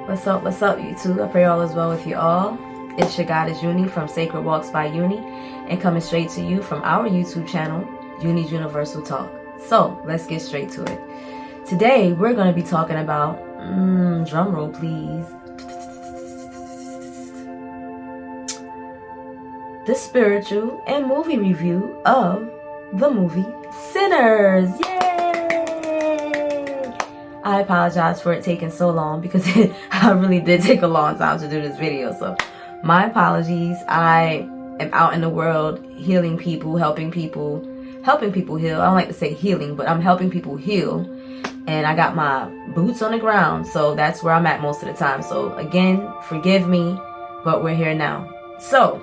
What's up, YouTube? I pray all is well with you all. It's your goddess Uni from Sacred Walks by Uni, and coming straight to you from our YouTube channel, Uni's Universal Talk. So, let's get straight to it. Today, we're going to be talking about, drum roll please, the spiritual and movie review of the movie Sinners. Yay! I apologize for it taking so long because I really did take a long time to do this video. So my apologies. I am out in the world healing people, helping people heal. I don't like to say healing, but I'm helping people heal. And I got my boots on the ground. So that's where I'm at most of the time. So again, forgive me, but we're here now. So,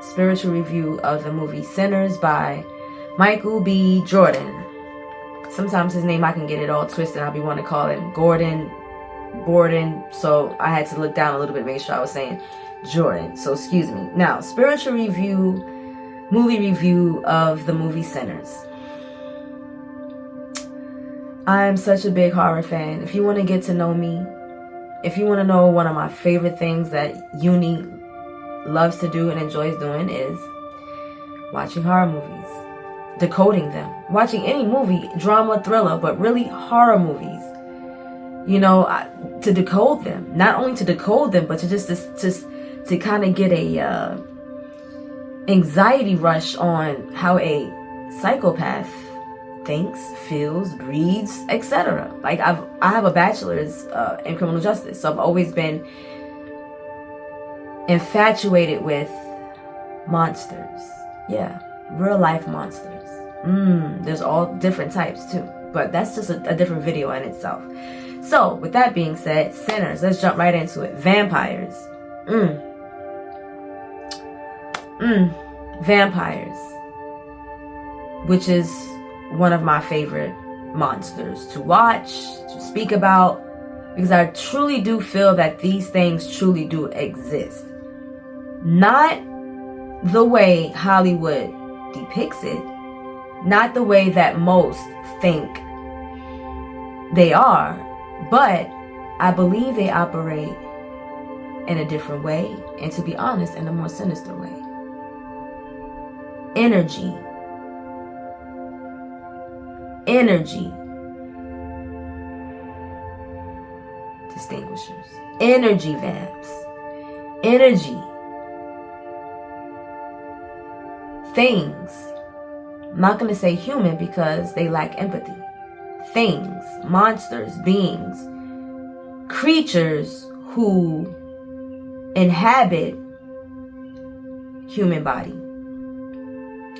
spiritual review of the movie Sinners by Michael B. Jordan. Sometimes his name I can get it all twisted. I'll be wanting to call him Borden. So I had to look down a little bit, make sure I was saying Jordan. So excuse me. Now, spiritual review, movie review of the movie Sinners. I'm such a big horror fan. If you want to get to know me, if you want to know one of my favorite things that Uni loves to do and enjoys doing is watching horror movies. Decoding them, watching any movie, drama, thriller, but really horror movies, you know, to decode them. Not only to decode them, but to just to kind of get a anxiety rush on how a psychopath thinks, feels, breathes, etc. Like I have a bachelor's in criminal justice, so I've always been infatuated with monsters. Yeah, real life monsters. There's all different types too, but that's just a different video in itself. So with that being said, Sinners, let's jump right into it. Vampires. Vampires, which is one of my favorite monsters to watch, to speak about, because I truly do feel that these things truly do exist. Not the way Hollywood depicts it, not the way that most think they are, but I believe they operate in a different way, and to be honest, in a more sinister way. Energy distinguishers, energy vamps, energy things. I'm not going to say human because they lack empathy. Things, monsters, beings, creatures who inhabit human body.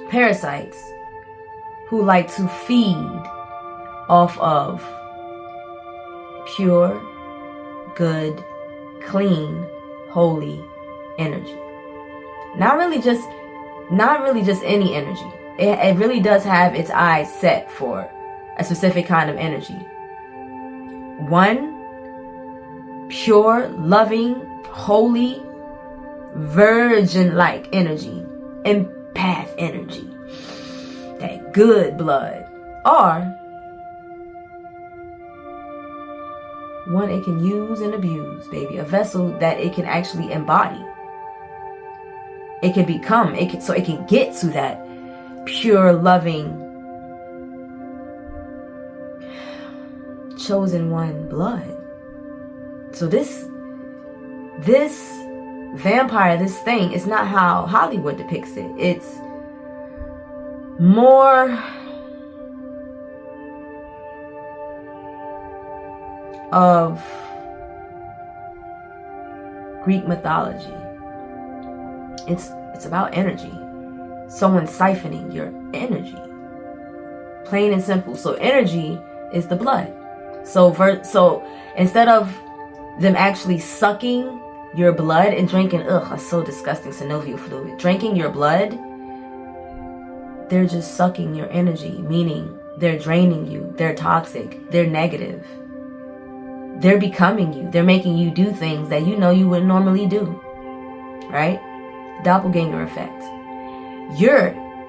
Parasites who like to feed off of pure, good, clean, holy energy. Not really just any energy. It really does have its eyes set for a specific kind of energy. One, pure, loving, holy, virgin-like energy. Empath energy. That good blood. Or one it can use and abuse, baby. A vessel that it can actually embody. It can become, so it can get to that pure, loving, chosen one blood. So this vampire, this thing, is not how Hollywood depicts it. It's more of Greek mythology. It's about energy. Someone siphoning your energy. Plain and simple. So energy is the blood. So instead of them actually sucking your blood and drinking, that's so disgusting, synovial fluid. Drinking your blood, they're just sucking your energy, meaning they're draining you. They're toxic. They're negative. They're becoming you. They're making you do things that you know you wouldn't normally do. Right? Doppelganger effect.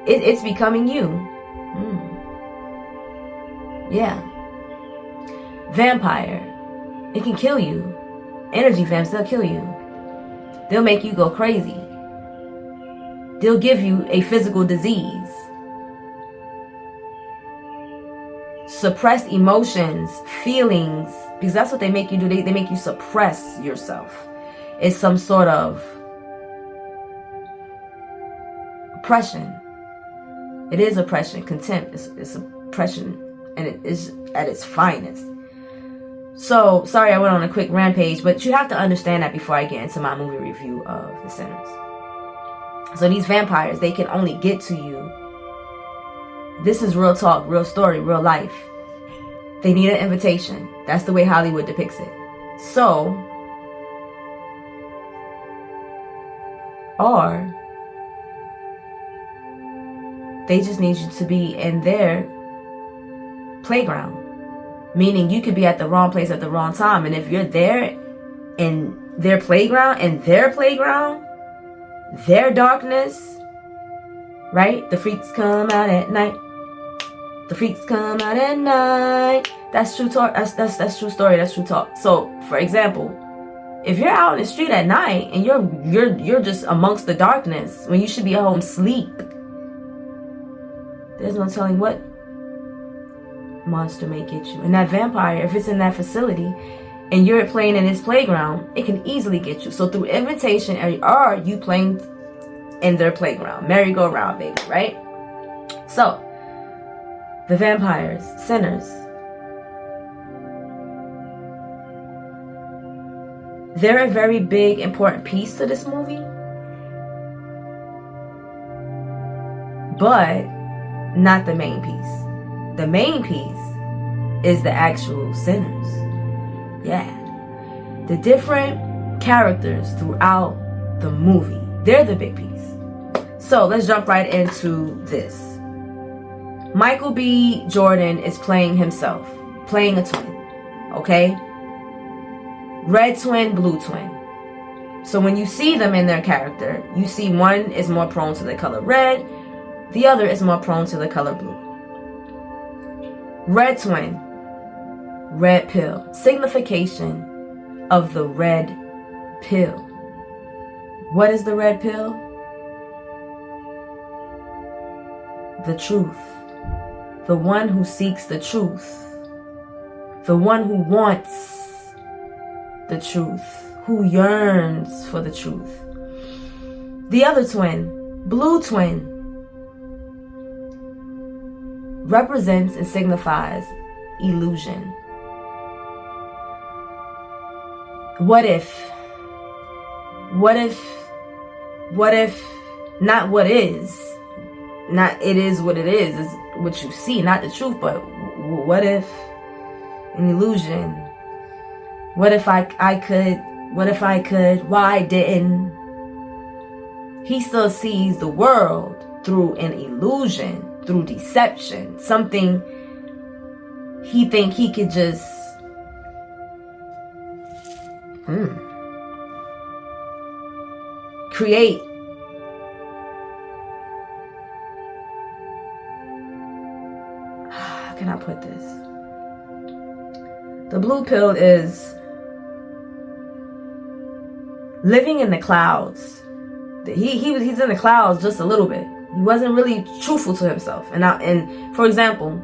It's becoming you. Yeah. Vampire. It can kill you. energy vamps, they'll kill you. They'll make you go crazy. They'll give you a physical disease. Suppressed emotions, feelings, because that's what they make you do. They make you suppress yourself. It's some sort of oppression. It is oppression, contempt. It's oppression, and it is at its finest. So, sorry I went on a quick rampage, but you have to understand that before I get into my movie review of The Sinners. So these vampires, they can only get to you. This is real talk, real story, real life. They need an invitation. That's the way Hollywood depicts it. So, or they just need you to be in their playground. Meaning you could be at the wrong place at the wrong time. And if you're there in their playground, their darkness, right? The freaks come out at night. The freaks come out at night. That's true talk. That's true story. That's true talk. So, for example, if you're out in the street at night and you're just amongst the darkness when you should be at home sleep, there's no telling what monster may get you. And that vampire, if it's in that facility and you're playing in his playground, it can easily get you. So through invitation, or you playing in their playground, merry-go-round, baby, right? So the vampires, sinners, they're a very big, important piece to this movie, but not the main piece. The main piece is the actual sinners. Yeah. The different characters throughout the movie. They're the big piece. So let's jump right into this. Michael B. Jordan is playing himself. Playing a twin. Okay? Red twin, blue twin. So when you see them in their character, you see one is more prone to the color red. The other is more prone to the color blue. Red twin, red pill, signification of the red pill. What is the red pill? The truth. The one who seeks the truth. The one who wants the truth. Who yearns for the truth. The other twin, blue twin, represents and signifies illusion. What if not what is, not it is what it is what you see, not the truth, but what if an illusion? What if I could, why didn't? He still sees the world through an illusion, through deception, something he think he could just create. How can I put this? The blue pill is living in the clouds. He's in the clouds just a little bit. He wasn't really truthful to himself. And for example,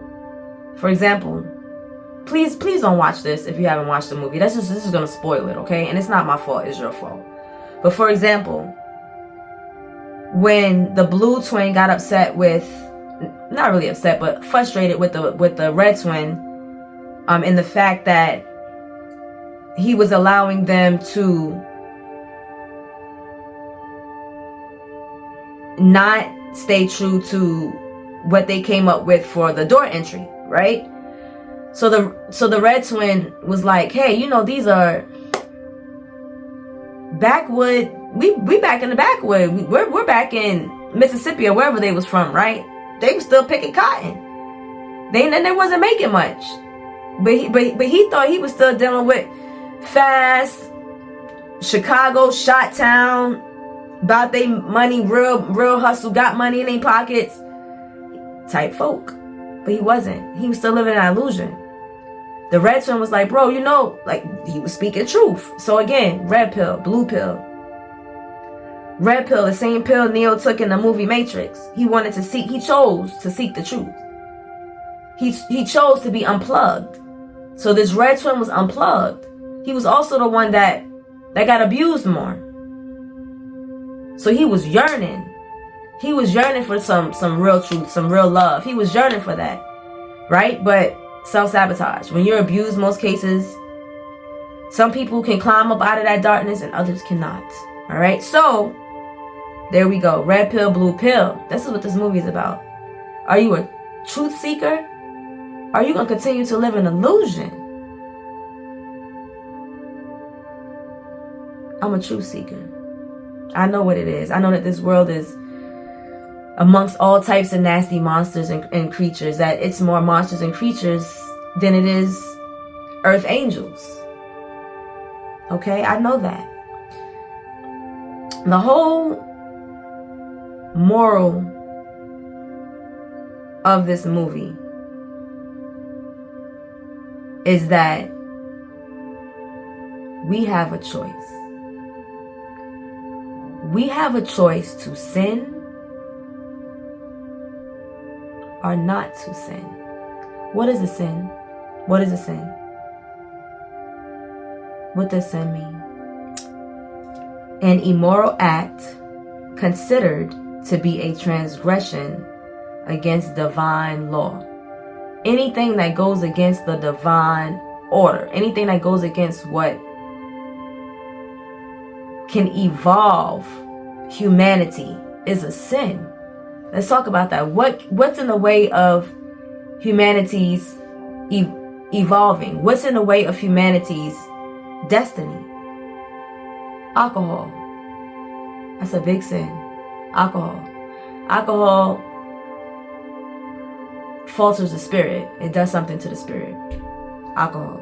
please don't watch this if you haven't watched the movie. This is gonna spoil it, okay? And it's not my fault, it's your fault. But for example, when the blue twin got upset with, not really upset, but frustrated with the red twin, in the fact that he was allowing them to not stay true to what they came up with for the door entry, right? So the red twin was like, hey, these are backwood. We back in the backwood. We're back in Mississippi or wherever they was from, right? They were still picking cotton. They wasn't making much, but he thought he was still dealing with fast Chicago, shot town, about they money, real hustle, got money in their pockets type folk. But he wasn't. He was still living in an illusion. The red twin was like, bro, you know, like, he was speaking truth. So again, red pill, blue pill. Red pill, the same pill Neo took in the movie Matrix. He chose to seek the truth. He chose to be unplugged. So this red twin was unplugged. He was also the one that got abused more. So he was yearning. He was yearning for some real truth, some real love. He was yearning for that, right? But self-sabotage. When you're abused, most cases, some people can climb up out of that darkness and others cannot. All right? So, there we go. Red pill, blue pill. This is what this movie is about. Are you a truth seeker? Are you going to continue to live in illusion? I'm a truth seeker. I know what it is. I know that this world is amongst all types of nasty monsters and creatures, that it's more monsters and creatures than it is earth angels. Okay, I know that. The whole moral of this movie is that we have a choice. We have a choice to sin or not to sin. What is a sin? What is a sin? What does sin mean? An immoral act considered to be a transgression against divine law. Anything that goes against the divine order, anything that goes against what can evolve humanity is a sin. Let's talk about that. What's in the way of humanity's evolving? What's in the way of humanity's destiny? Alcohol. That's a big sin. Alcohol. Alcohol falters the spirit. It does something to the spirit. Alcohol.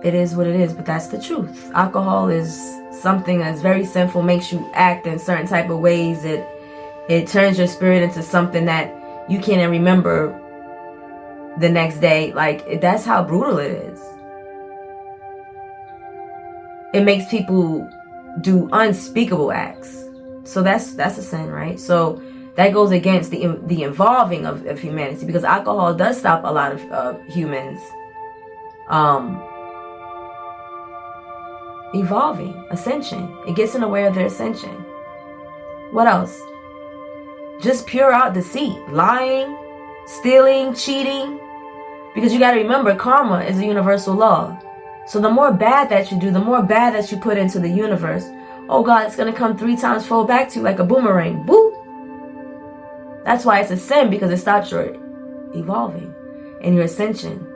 It is what it is, but that's the truth. Alcohol is something that's very sinful, makes you act in certain type of ways. It turns your spirit into something that you can't even remember the next day. Like, that's how brutal it is. It makes people do unspeakable acts. So that's a sin, right? So that goes against the evolving of humanity, because alcohol does stop a lot of humans evolving, ascension. It gets in the way of their ascension. What else? Just pure out deceit, lying, stealing, cheating. Because you got to remember, karma is a universal law. So the more bad that you do, the more bad that you put into the universe, oh God, it's going to come 3 times fold back to you like a boomerang. Boop. That's why it's a sin, because it stops your evolving and your ascension.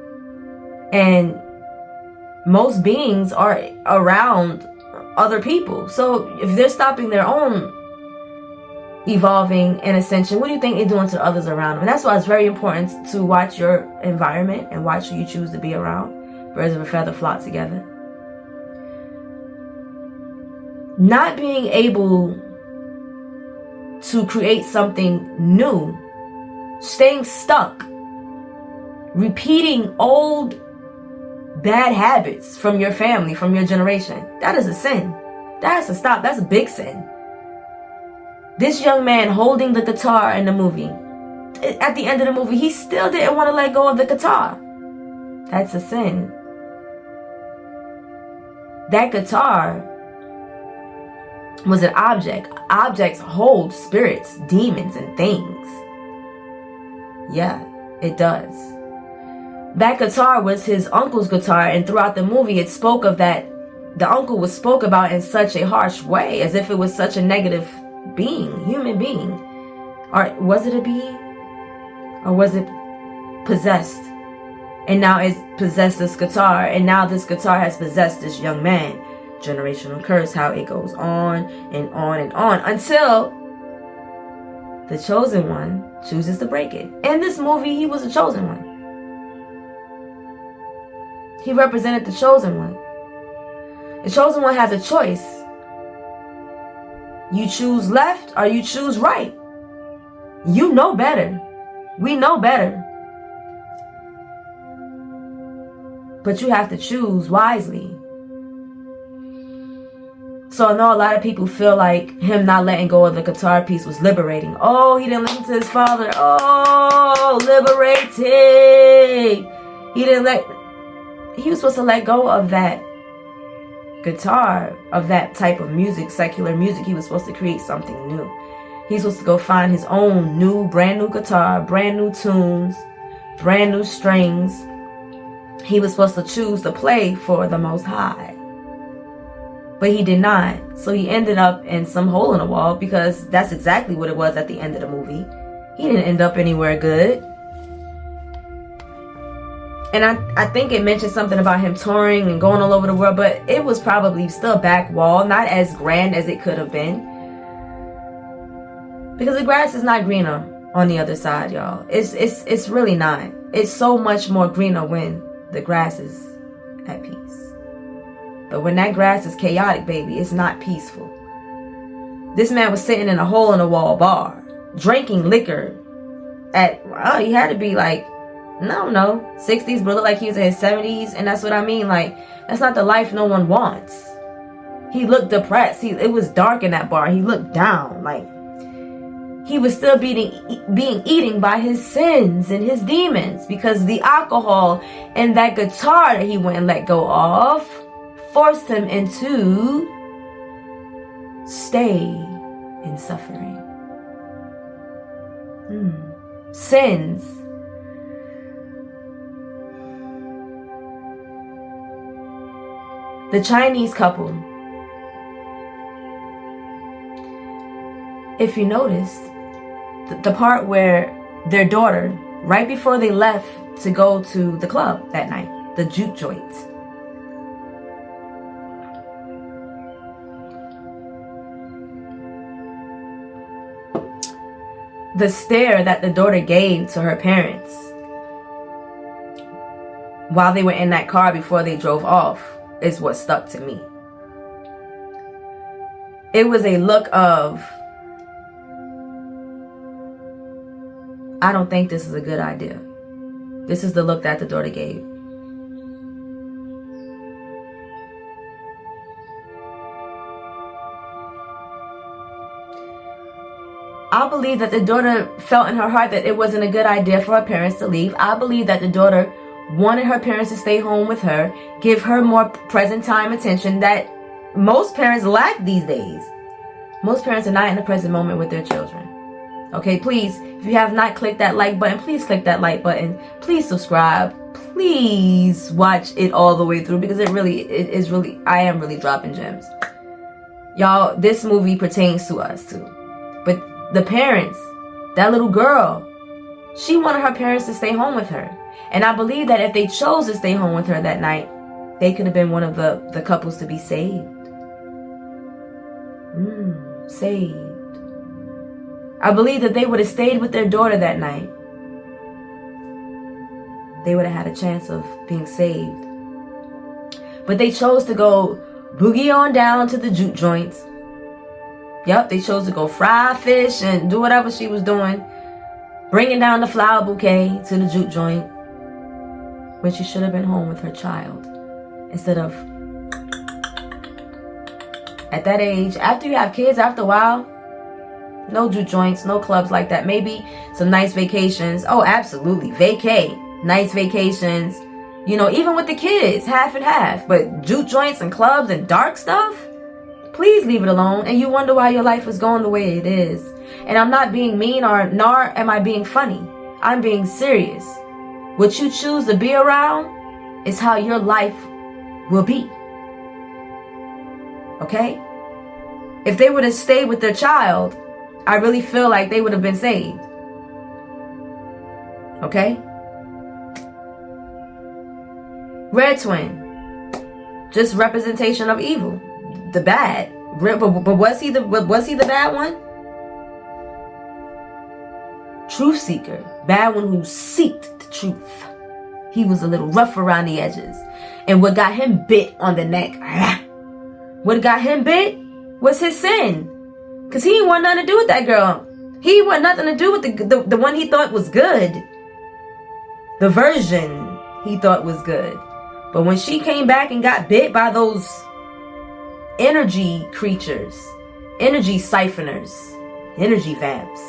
And most beings are around other people. So if they're stopping their own evolving and ascension, what do you think they're doing to others around them? And that's why it's very important to watch your environment and watch who you choose to be around. Birds of a feather flock together. Not being able to create something new, staying stuck, repeating old bad habits from your family, from your generation, that is a sin. That has to stop. That's a big sin. This young man holding the guitar in the movie, at the end of the movie, he still didn't want to let go of the guitar. That's a sin. That guitar was an object. Objects hold spirits, demons, and things. Yeah, it does. That guitar was his uncle's guitar, and throughout the movie it spoke of that. The uncle was spoke about in such a harsh way, as if it was such a negative being, human being. Or was it a being? Or was it possessed? And now it's possessed this guitar, and now this guitar has possessed this young man. Generational curse, how it goes on and on and on, until the chosen one chooses to break it. In this movie, he was the chosen one. He represented the chosen one. The chosen one has a choice. You choose left or you choose right. You know better. We know better. But you have to choose wisely. So I know a lot of people feel like him not letting go of the guitar piece was liberating. Oh, he didn't listen to his father. Oh, liberating. He was supposed to let go of that guitar, of that type of music, secular music. He was supposed to create something new. He's supposed to go find his own brand new guitar, brand new tunes, brand new strings. He was supposed to choose to play for the Most High. But he did not. So he ended up in some hole in the wall, because that's exactly what it was at the end of the movie. He didn't end up anywhere good. And I think it mentioned something about him touring and going all over the world, but it was probably still back wall, not as grand as it could have been. Because the grass is not greener on the other side, y'all. It's really not. It's so much more greener when the grass is at peace. But when that grass is chaotic, baby, it's not peaceful. This man was sitting in a hole in the wall bar, drinking liquor he had to be like, no, 60s, but looked like he was in his 70s. And that's what I mean. Like, that's not the life no one wants. He looked depressed. It was dark in that bar. He looked down. Like, he was still being eaten by his sins and his demons, because the alcohol and that guitar that he went and let go of forced him into stay in suffering. Sins. The Chinese couple, if you notice, the part where their daughter, right before they left to go to the club that night, the juke joint, the stare that the daughter gave to her parents while they were in that car before they drove off is what stuck to me. It was a look of, I don't think this is a good idea. This is the look that the daughter gave. I believe that the daughter felt in her heart that it wasn't a good idea for her parents to leave. I believe that the daughter wanted her parents to stay home with her, give her more present time attention that most parents lack these days. Most parents are not in the present moment with their children. Okay, please, if you have not clicked that like button, please click that like button. Please subscribe. Please watch it all the way through, because I am really dropping gems. Y'all, this movie pertains to us too. But the parents, that little girl, she wanted her parents to stay home with her. And I believe that if they chose to stay home with her that night, they could have been one of the couples to be saved. Saved. I believe that they would have stayed with their daughter that night. They would have had a chance of being saved. But they chose to go boogie on down to the juke joints. Yep, they chose to go fry fish and do whatever she was doing, bringing down the flower bouquet to the juke joint, when she should have been home with her child. Instead of, at that age, after you have kids, after a while, no juke joints, no clubs like that. Maybe some nice vacations. Oh, absolutely, vacay, nice vacations. You know, even with the kids, half and half. But juke joints and clubs and dark stuff, please leave it alone. And you wonder why your life is going the way it is. And I'm not being mean, nor am I being funny. I'm being serious. What you choose to be around is how your life will be. Okay? If they would have stayed with their child, I really feel like they would have been saved. Okay? Red twin. Just representation of evil. The bad. But was he the bad one? Truth seeker. Bad one who seeked the truth. He was a little rough around the edges. And what got him bit on the neck, what got him bit was his sin. Because he didn't want nothing to do with that girl. He didn't want nothing to do with the one he thought was good. The version he thought was good. But when she came back and got bit by those energy creatures, energy siphoners, energy vamps,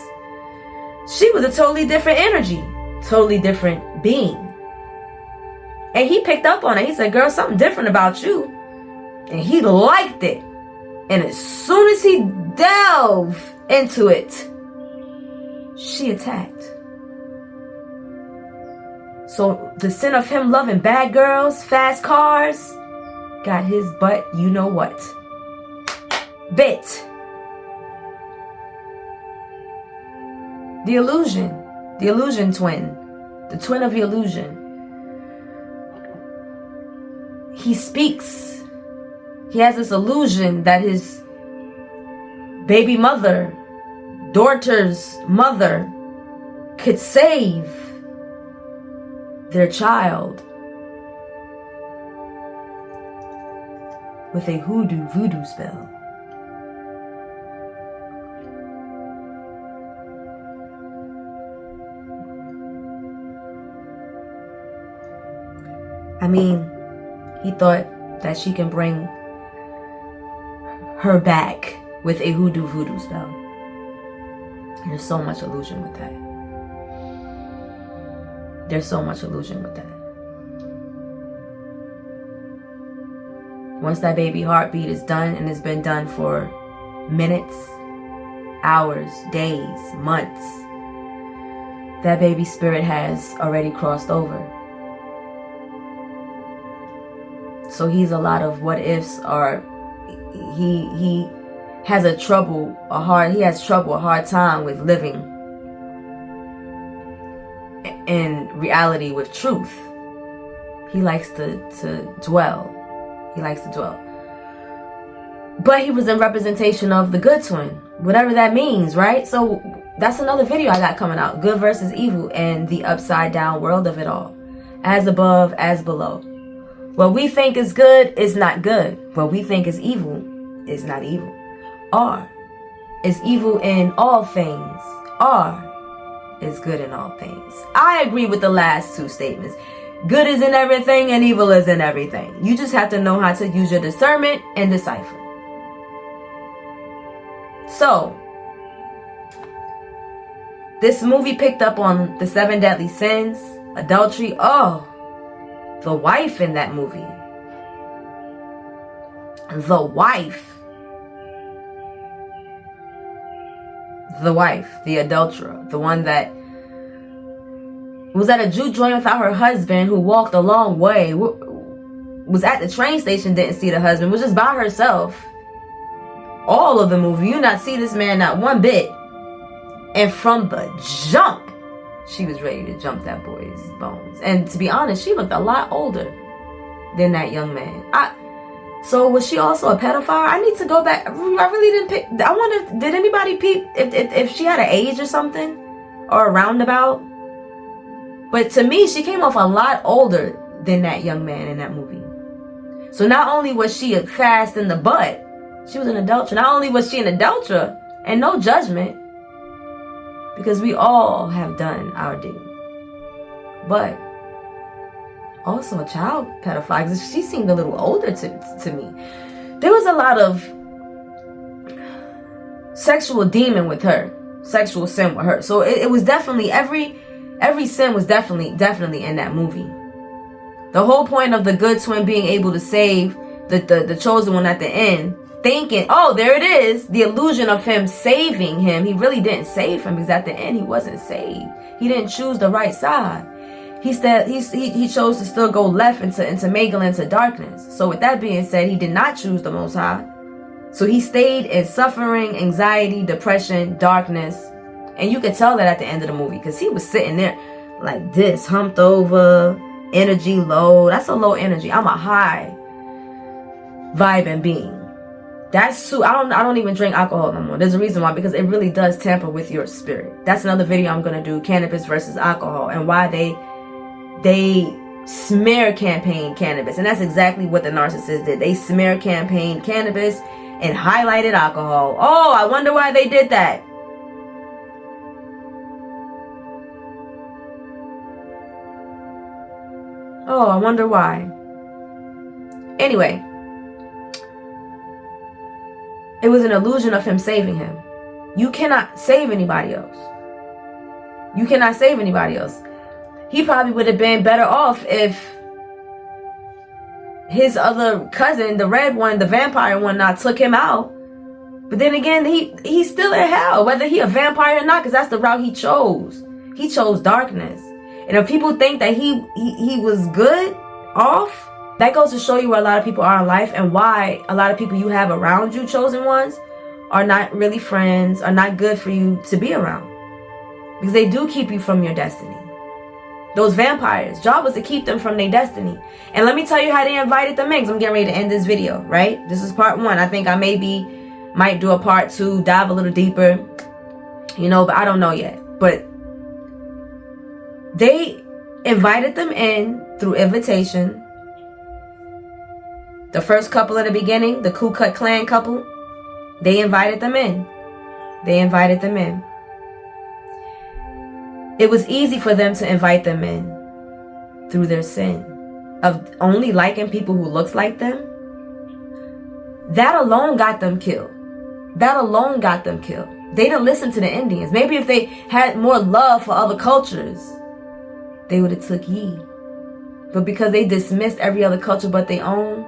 she was a totally different energy, totally different being. And he picked up on it. He said, girl, something different about you. And he liked it. And as soon as he delved into it, she attacked. So the sin of him loving bad girls, fast cars, got his butt, you know what, bit. The illusion twin, the twin of the illusion. He speaks. He has this illusion that his baby mother, daughter's mother, could save their child with a voodoo spell. I mean, he thought that she can bring her back with a voodoo spell. There's so much illusion with that. There's so much illusion with that. Once that baby heartbeat is done, and it's been done for minutes, hours, days, months, that baby spirit has already crossed over. So he's a lot of what ifs, or he has a hard time with living in reality with truth. He likes to dwell. He likes to dwell. But he was in representation of the good twin, whatever that means, right? So that's another video I got coming out, good versus evil, and the upside down world of it all. As above, as below. What we think is good is not good. What we think is evil is not evil. R is evil in all things. R is good in all things. I agree with the last two statements. Good is in everything and evil is in everything. You just have to know how to use your discernment and decipher. So, this movie picked up on the 7 deadly sins, adultery. Oh, the wife in that movie. The wife, the adulterer, the one that was at a juke joint without her husband, who walked a long way, was at the train station, didn't see the husband, was just by herself. All of the movie, you not see this man not one bit. And from the jump, she was ready to jump that boy's bones. And to be honest, she looked a lot older than that young man. So was she also a pedophile? I need to go back. I really didn't pick. I wonder, did anybody peep if she had an age or something? Or a roundabout? But to me, she came off a lot older than that young man in that movie. So not only was she a fast in the butt, she was an adulterer. Not only was she an adulterer, and no judgment, because we all have done our due, but also a child pedophile, because she seemed a little older to me. There was a lot of sexual demon with her, sexual sin with her. So it was definitely, every sin was definitely in that movie. The whole point of the good twin being able to save the chosen one at the end, thinking, oh, there it is, the illusion of him saving him. He really didn't save him, because at the end he wasn't saved. He didn't choose the right side. He chose to still go left into mingle into darkness. So with that being said, he did not choose the Most High. So he stayed in suffering, anxiety, depression, darkness. And you could tell that at the end of the movie, because he was sitting there like this, humped over, energy low. That's a low energy. I'm a high vibing being. That's I don't even drink alcohol no more. There's a reason why, because it really does tamper with your spirit. That's another video I'm gonna do, cannabis versus alcohol, and why they smear campaign cannabis. And that's exactly what the narcissist did. They smear campaign cannabis and highlighted alcohol. Oh, I wonder why they did that. Oh, I wonder why. Anyway, it was an illusion of him saving him. You cannot save anybody else. You cannot save anybody else. He probably would have been better off if his other cousin, the red one, the vampire one, not took him out. But then again, he's still in hell, whether he a vampire or not, because that's the route he chose. He chose darkness. And if people think that he was good off, that goes to show you where a lot of people are in life and why a lot of people you have around you, chosen ones, are not really friends, are not good for you to be around. Because they do keep you from your destiny. Those vampires, job was to keep them from their destiny. And let me tell you how they invited them in, because I'm getting ready to end this video, right? This is part 1. I think I might do a part 2, dive a little deeper, but I don't know yet. But they invited them in through invitation. The first couple in the beginning, the Ku Klux Klan couple, they invited them in. They invited them in. It was easy for them to invite them in through their sin of only liking people who looks like them. That alone got them killed. That alone got them killed. They didn't listen to the Indians. Maybe if they had more love for other cultures, they would have took ye. But because they dismissed every other culture but their own,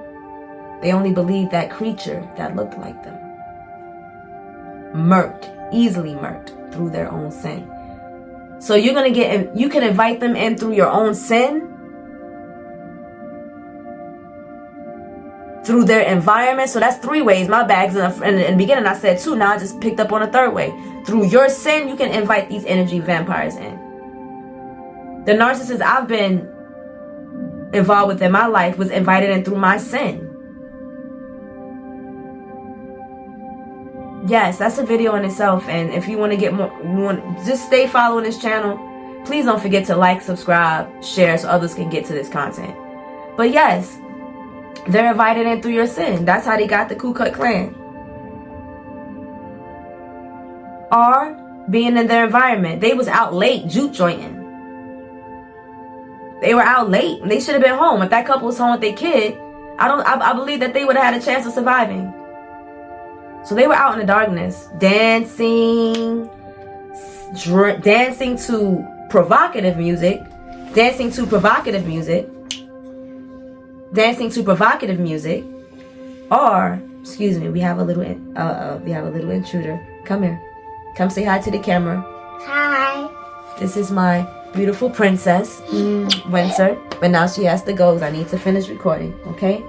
they only believed that creature that looked like them. Murked, easily murked through their own sin. So you can invite them in through your own sin, through their environment. So that's 3 ways. My bags in the beginning I said 2. Now I just picked up on a 3rd way. Through your sin, you can invite these energy vampires in. The narcissist I've been involved with in my life was invited in through my sin. Yes, that's a video in itself. And if you want to get more, just stay following this channel. Please don't forget to like, subscribe, share so others can get to this content. But yes, they're invited in through your sin. That's how they got the Ku Klux Klan. Or being in their environment. They was out late juke jointing. They were out late. They should have been home. If that couple was home with their kid, I believe that they would have had a chance of surviving. So they were out in the darkness, dancing to provocative music, or, excuse me, we have a little intruder. Come here. Come say hi to the camera. Hi. This is my beautiful princess, Winter. But now she has to go because I need to finish recording, okay?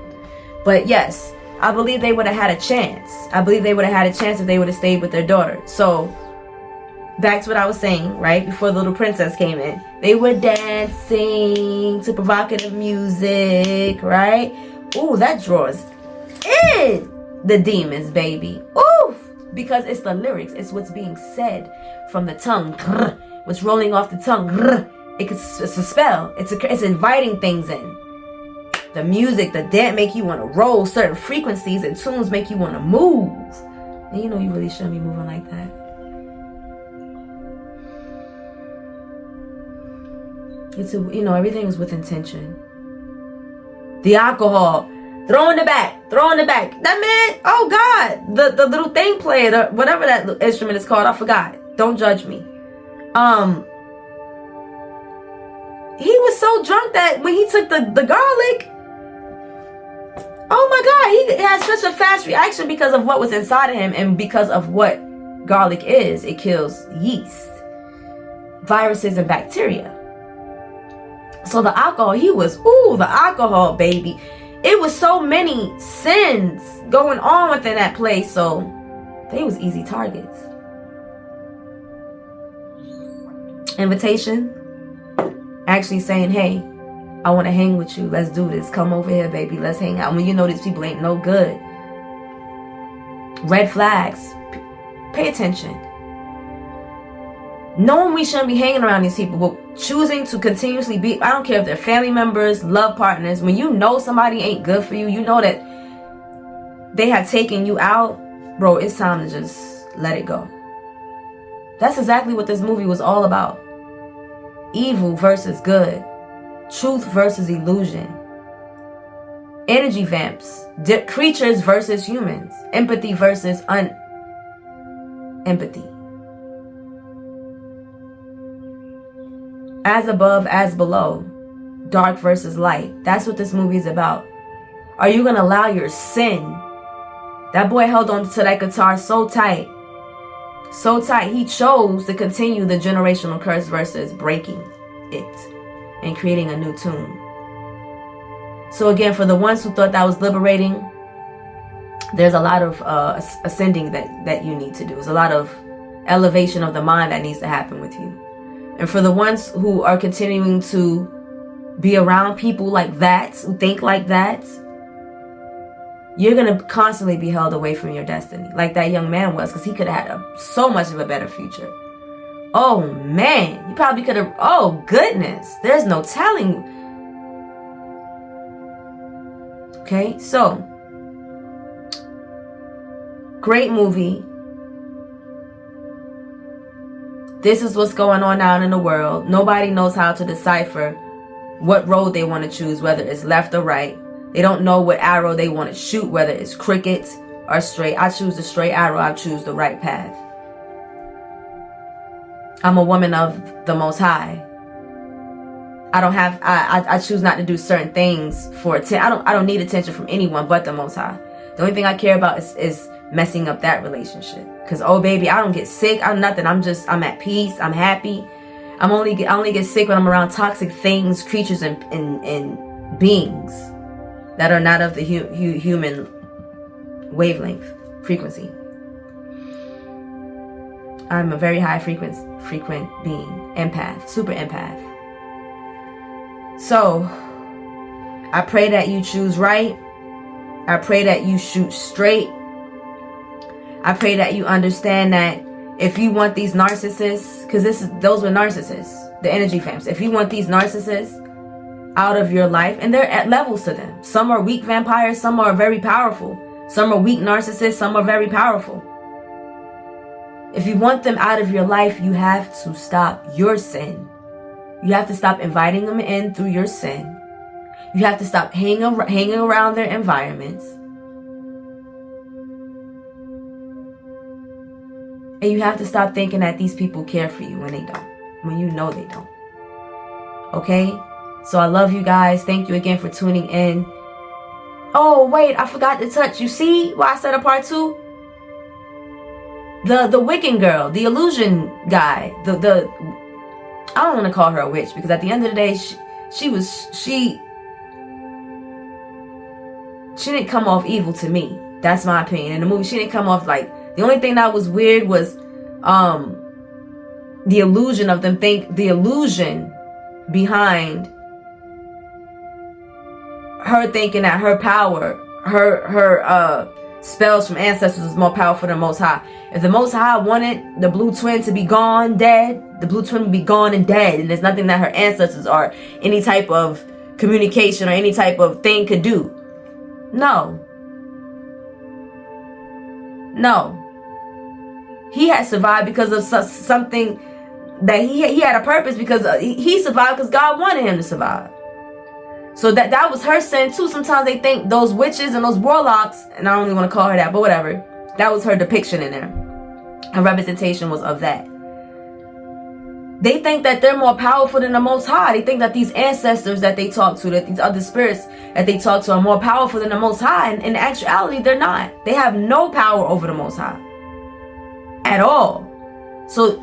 But yes, I believe they would have had a chance. I believe they would have had a chance if they would have stayed with their daughter. So, back to what I was saying, right? Before the little princess came in. They were dancing to provocative music, right? Ooh, that draws in the demons, baby. Ooh! Because it's the lyrics. It's what's being said from the tongue. What's rolling off the tongue. It's a spell. It's inviting things in. The music, the dance make you want to roll. Certain frequencies and tunes make you want to move. And you really shouldn't be moving like that. It's everything is with intention. The alcohol, throw in the back. That man, oh God, the little thing player, whatever that instrument is called, I forgot. Don't judge me. He was so drunk that when he took the garlic, oh my God, he had such a fast reaction because of what was inside of him and because of what garlic is. It kills yeast, viruses, and bacteria. So the alcohol, the alcohol, baby. It was so many sins going on within that place, so they was easy targets. Invitation, actually saying, hey, I want to hang with you. Let's do this. Come over here, baby. Let's hang out. When you know these people ain't no good. Red flags. Pay attention. Knowing we shouldn't be hanging around these people, but choosing to continuously be, I don't care if they're family members, love partners. When you know somebody ain't good for you, you know that they have taken you out, bro, it's time to just let it go. That's exactly what this movie was all about. Evil versus good. Truth versus illusion. Energy vamps. Creatures versus humans. Empathy versus empathy. As above, as below. Dark versus light. That's what this movie is about. Are you going to allow your sin? That boy held on to that guitar so tight. So tight. He chose to continue the generational curse versus breaking it and creating a new tune. So again, for the ones who thought that was liberating, there's a lot of ascending that you need to do. There's a lot of elevation of the mind that needs to happen with you. And for the ones who are continuing to be around people like that, who think like that, you're going to constantly be held away from your destiny, like that young man was, because he could have had so much of a better future. Oh, man. You probably could have, oh, goodness. There's no telling. Okay, so, great movie. This is what's going on out in the world. Nobody knows how to decipher what road they want to choose, whether it's left or right. They don't know what arrow they want to shoot, whether it's crooked or straight. I choose the straight arrow. I choose the right path. I'm a woman of the Most High. I choose not to do certain things for attention. I don't need attention from anyone but the Most High. The only thing I care about is messing up that relationship. Because, oh baby, I don't get sick. I'm nothing. I'm at peace. I'm happy. I only get sick when I'm around toxic things, creatures, and beings that are not of the human wavelength, frequency. I'm a very high frequent being, empath, super empath. So, I pray that you choose right. I pray that you shoot straight. I pray that you understand that if you want these narcissists, because those were narcissists, the energy vamps. If you want these narcissists out of your life, and they're at levels to them. Some are weak vampires, some are very powerful. Some are weak narcissists, some are very powerful. If you want them out of your life, you have to stop your sin. You have to stop inviting them in through your sin. You have to stop hanging around their environments. And you have to stop thinking that these people care for you when they don't. When you know they don't. Okay? So I love you guys. Thank you again for tuning in. Oh, wait, I forgot to touch. You see why I said a part 2? The Wiccan girl, the illusion guy, I don't want to call her a witch, because at the end of the day, she didn't come off evil to me. That's my opinion. In the movie, she didn't come off like, the only thing that was weird was the illusion of them the illusion behind her thinking that her power, her spells from ancestors is more powerful than Most High. If the Most High wanted the blue twin to be gone, dead, the blue twin would be gone and dead, and there's nothing that her ancestors or any type of communication or any type of thing could do. No. He had survived because of something that he had a purpose, because he survived because God wanted him to survive. So that was her sin too. Sometimes they think those witches and those warlocks, and I don't really want to call her that, but whatever. That was her depiction in there. Her representation was of that. They think that they're more powerful than the Most High. They think that these ancestors that they talk to, that these other spirits that they talk to are more powerful than the Most High. And in actuality, they're not. They have no power over the Most High. At all. So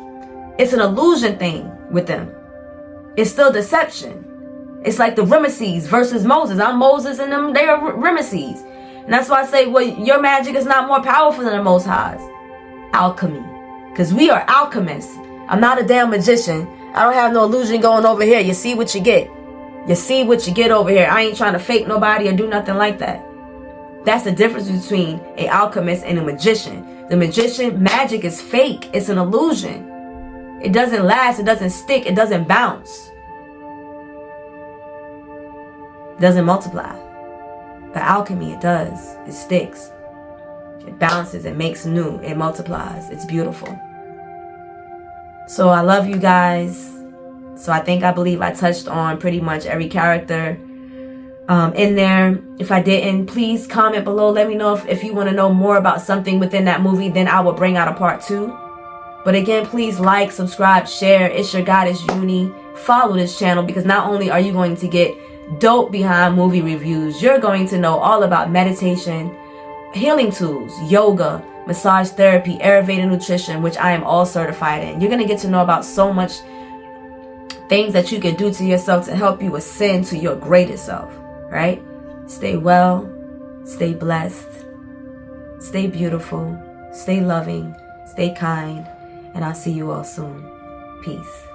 it's an illusion thing with them. It's still deception. It's like the Ramesses versus Moses. I'm Moses and them, they are Ramesses. And that's why I say, well, your magic is not more powerful than the Most High's. Alchemy. Because we are alchemists. I'm not a damn magician. I don't have no illusion going over here. You see what you get. You see what you get over here. I ain't trying to fake nobody or do nothing like that. That's the difference between an alchemist and a magician. The magician, magic is fake. It's an illusion. It doesn't last. It doesn't stick. It doesn't bounce. It doesn't multiply. But alchemy, it does. It sticks. It bounces. It makes new. It multiplies. It's beautiful. So I love you guys. So I believe I touched on pretty much every character. in there. If I didn't, please comment below. Let me know if you want to know more about something within that movie. Then I will bring out a part 2. But again, please like, subscribe, share. It's your goddess Uni. Follow this channel, because not only are you going to get dope behind movie reviews, you're going to know all about meditation, healing tools, yoga, massage therapy, Ayurveda nutrition, which I am all certified in. You're going to get to know about so much things that you can do to yourself to help you ascend to your greatest self, right? Stay well, stay blessed, stay beautiful, stay loving, stay kind, and I'll see you all soon. Peace.